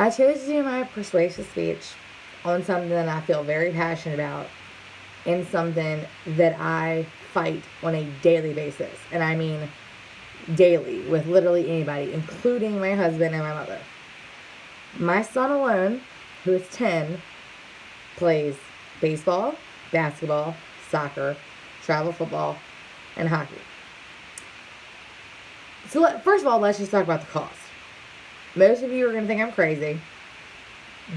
I chose to do my persuasive speech on something that I feel very passionate about and something that I fight on a daily basis. And I mean daily with literally anybody, including my husband and my mother. My son alone, who is 10, plays baseball, basketball, soccer, travel football, and hockey. So, first of all, let's just talk about the cost. Most of you are going to think I'm crazy,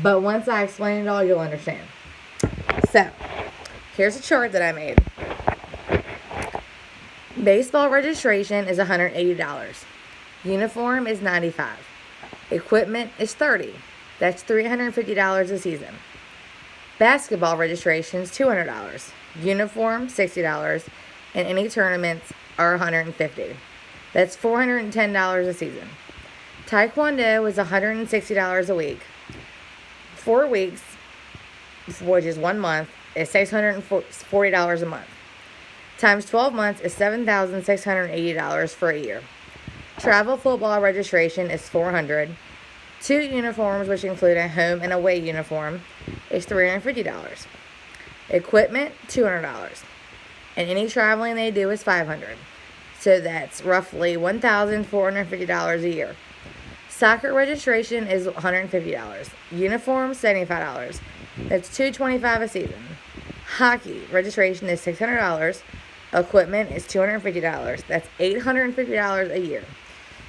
but once I explain it all, you'll understand. So, here's a chart that I made. Baseball registration is $180. Uniform is $95. Equipment is $30. That's $350 a season. Basketball registration is $200. Uniform, $60. And any tournaments are $150. That's $410 a season. Taekwondo is $160 a week. 4 weeks, which is 1 month, is $640 a month. Times 12 months is $7,680 for a year. Travel football registration is $400. 2 uniforms, which include a home and away uniform, is $350. Equipment, $200. And any traveling they do is $500. So that's roughly $1,450 a year. Soccer registration is $150. Uniform, $75. That's $225 a season. Hockey registration is $600. Equipment is $250. That's $850 a year.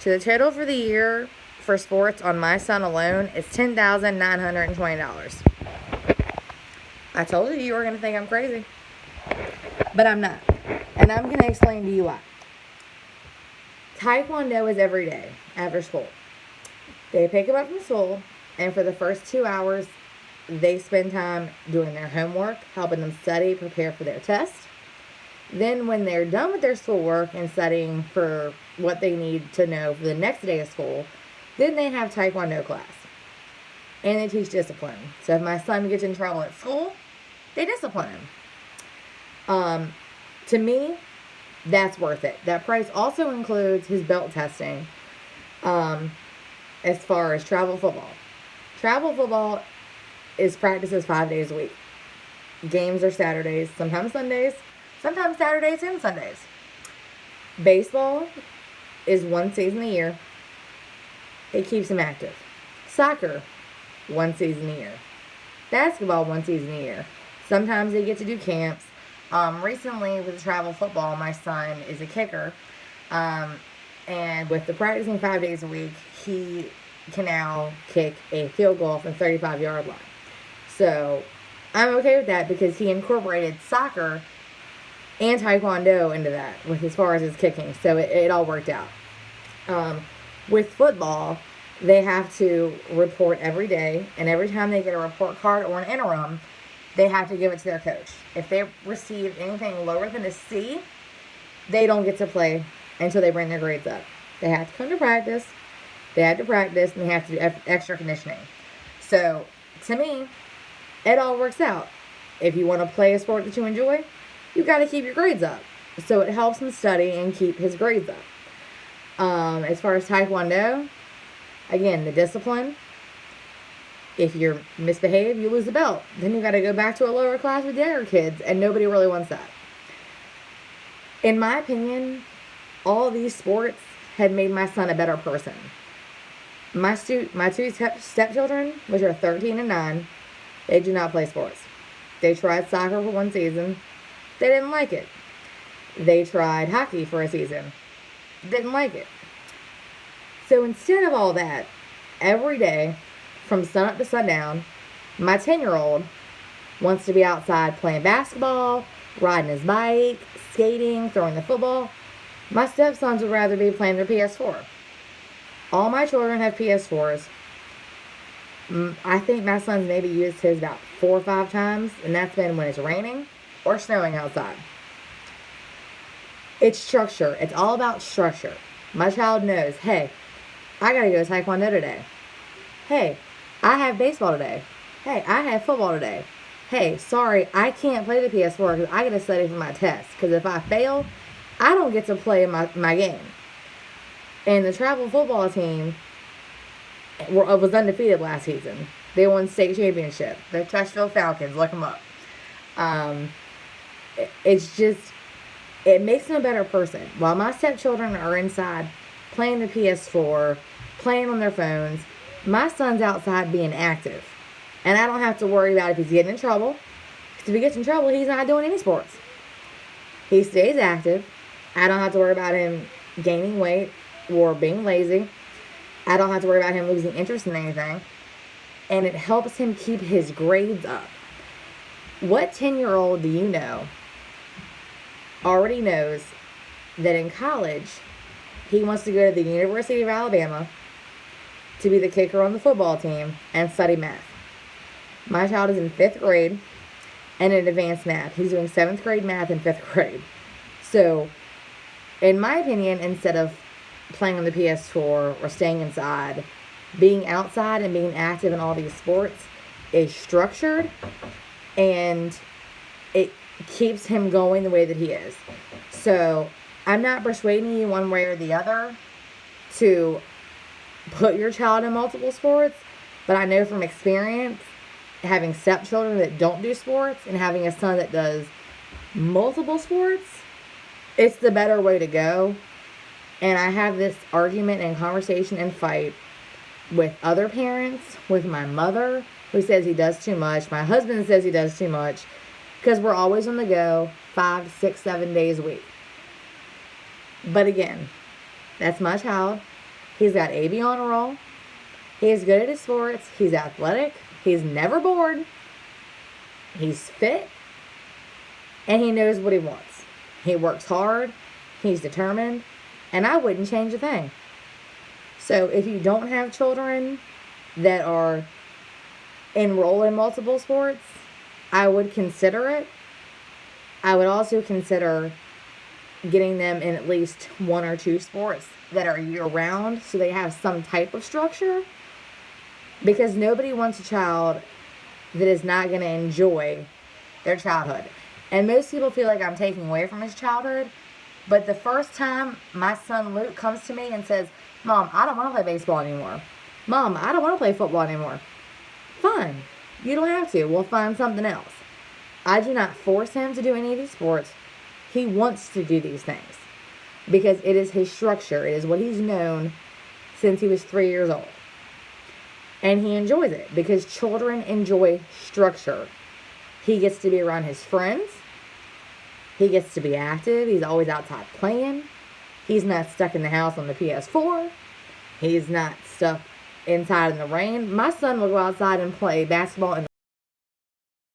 So the total for the year for sports on my son alone is $10,920. I told you were going to think I'm crazy. But I'm not. And I'm going to explain to you why. Taekwondo is every day after school. They pick them up from school, and for the first 2 hours, they spend time doing their homework, helping them study, prepare for their test. Then when they're done with their schoolwork and studying for what they need to know for the next day of school, then they have Taekwondo class. And they teach discipline. So if my son gets in trouble at school, they discipline him. To me, that's worth it. That price also includes his belt testing as far as travel football. Travel football is practices 5 days a week. Games are Saturdays, sometimes Sundays, sometimes Saturdays and Sundays. Baseball is 1 season a year. It keeps him active. Soccer, 1 season a year. Basketball, 1 season a year. Sometimes they get to do camps. Recently with travel football, my son is a kicker. And with the practicing 5 days a week, he can now kick a field goal from 35-yard line. So I'm okay with that because he incorporated soccer and Taekwondo into that with as far as his kicking. So it all worked out. With football, they have to report every day. And every time they get a report card or an interim, they have to give it to their coach. If they receive anything lower than a C, they don't get to play until they bring their grades up. They have to come to practice. They have to practice, and they have to do extra conditioning. So, to me, it all works out. If you want to play a sport that you enjoy, you got to keep your grades up. So, it helps him study and keep his grades up. As far as Taekwondo, again, the discipline. If you're misbehaved, you lose the belt. Then you got to go back to a lower class with younger kids, and nobody really wants that. In my opinion, all these sports had made my son a better person. My two stepchildren, which are 13 and 9, they do not play sports. They tried soccer for 1 season. They didn't like it. They tried hockey for a season. Didn't like it. So instead of all that, every day, from sunup to sundown, my 10-year-old wants to be outside playing basketball, riding his bike, skating, throwing the football. My stepsons would rather be playing their PS4. All my children have PS4s. I think my son's maybe used his about 4 or 5 times, and that's been when it's raining or snowing outside. It's structure. It's all about structure. My child knows, hey, I gotta go to Taekwondo today. Hey, I have baseball today. Hey, I have football today. Hey, sorry, I can't play the PS4 because I got to study for my test. Because if I fail, I don't get to play my game. And the travel football team, was undefeated last season. They won state championship. The Trushville Falcons. Look them up. It's just, it makes them a better person. While my stepchildren are inside playing the PS4, playing on their phones, my son's outside being active. And I don't have to worry about if he's getting in trouble. Because if he gets in trouble, he's not doing any sports. He stays active. I don't have to worry about him gaining weight or being lazy. I don't have to worry about him losing interest in anything. And it helps him keep his grades up. What 10-year-old do you know already knows that in college he wants to go to the University of Alabama to be the kicker on the football team and study math? My child is in 5th grade and in advanced math. He's doing 7th grade math in 5th grade. So, in my opinion, instead of playing on the PS4 or staying inside, being outside and being active in all these sports is structured, and it keeps him going the way that he is. So, I'm not persuading you one way or the other to put your child in multiple sports, but I know from experience, having stepchildren that don't do sports and having a son that does multiple sports, it's the better way to go. And I have this argument and conversation and fight with other parents, with my mother, who says he does too much. My husband says he does too much, because we're always on the go 5, 6, 7 days a week. But again, that's my child. He's got AB on a roll. He's good at his sports. He's athletic. He's never bored. He's fit. And he knows what he wants. He works hard. He's determined. And I wouldn't change a thing. So if you don't have children that are enrolled in multiple sports, I would consider it. I would also consider getting them in at least 1 or 2 sports that are year-round, so they have some type of structure. Because nobody wants a child that is not going to enjoy their childhood. And most people feel like I'm taking away from his childhood. But the first time my son Luke comes to me and says, "Mom, I don't want to play baseball anymore. Mom, I don't want to play football anymore." Fine. You don't have to. We'll find something else. I do not force him to do any of these sports. He wants to do these things. Because it is his structure. It is what he's known since he was 3 years old. And he enjoys it because children enjoy structure. He gets to be around his friends. He gets to be active. He's always outside playing. He's not stuck in the house on the PS4. He's not stuck inside in the rain. My son will go outside and play basketball in